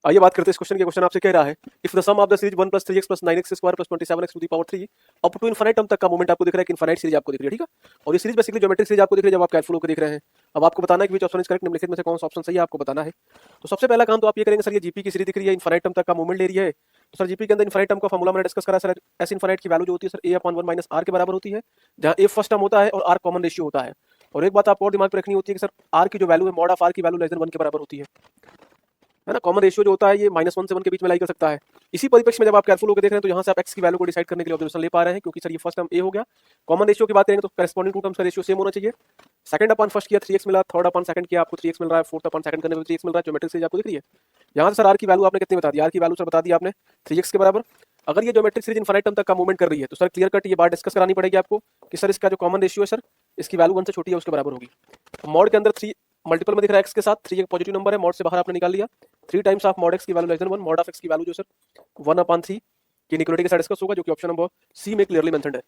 आइए बात करते हैं इस क्वेश्चन के। क्वेश्चन आपसे कह रहा है if the sum of the series 1 + 3x + 9x² + 27x to the power 3 up to infinite term तक का मोमेंट आपको दिख रहा है कि इनफिनिट सीरीज आपको दिख रही है, ठीक है। और ये सीरीज बेसिकली ज्योमेट्रिक सीरीज आपको दिख रही है जब आप कैलकुलेट होकर देख रहे हैं। अब आपको बताना है कि विच ऑप्शन इज करेक्ट, निम्नलिखित में से कौन सा ऑप्शन सही है आपको बताना है। तो सबसे पहला काम तो आप ये करेंगे, सर ये जीपी की सीरीज दिख रही है, इनफिनिट टर्म तक का मोमेंट ले रही है। तो सर जीपी के अंदर इनफिनिट टर्म का फॉर्मूला मैंने डिस्कस करा सर, एस इनफिनिट की वैल्यू जो होती है सर a/1 - r के बराबर होती है, जहां a फर्स्ट टर्म होता है और r कॉमन रेशियो होता है। और एक बात आपको और दिमाग में रखनी होती है कि सर r की जो वैल्यू है मॉड ऑफ r की वैल्यू लेस देन 1 के बराबर होती है ना। कॉमन रेशियो जो होता है ये -1 से 1 के बीच में लाई कर सकता है। इसी परिप्रेक्ष्य में जब आप कैलकुलेट होकर देख रहे हैं तो यहाँ से आप x की वैल्यू को डिसाइड करने के लिए ऑब्जर्वेशन ले पा रहे हैं, क्योंकि सर ये फर्स्ट टर्म a हो गया। कॉमन रेशियो की बात करेंगे तो करेस्पॉन्डिंग टू टर्म्स का रेशियो सेम होना चाहिए। सेकंड अपन फर्स्ट किया 3x मिला, थर्ड अपन सेकंड किया आपको 3x मिल रहा है, फोर्थ अपन सेकंड करने में 3x मिल रहा है। ज्योमेट्रिक सीरीज आपको दिख रही है। यहाँ से सर r की वैल्यू आपने कितनी बता दी, r की वैल्यू सर बता दी आपने 3x के बराबर। अगर ये ज्योमेट्रिक सीरीज इनफिनिट टर्म तक का मूवमेंट कर रही है तो सर क्लियर कट ये बात डिस्कस करानी पड़ेगी आपको कि सर इसका जो कॉमन रेशियो है सर इसकी वैल्यू 1 से छोटी है उसके बराबर होगी। मॉड के अंदर 3 मल्टीपल में दिख रहा है x के साथ, 3 एक पॉजिटिव नंबर है, मॉड से बाहर आपने निकाल लिया। 3 टाइम्स ऑफ मॉड x की value less than 1, mod of x की वैल्यू जो सर 1/3 की इनइक्वालिटी के साथ डिस्कस होगा, जो कि ऑप्शन नंबर सी में क्लियरली मेंशन्ड है।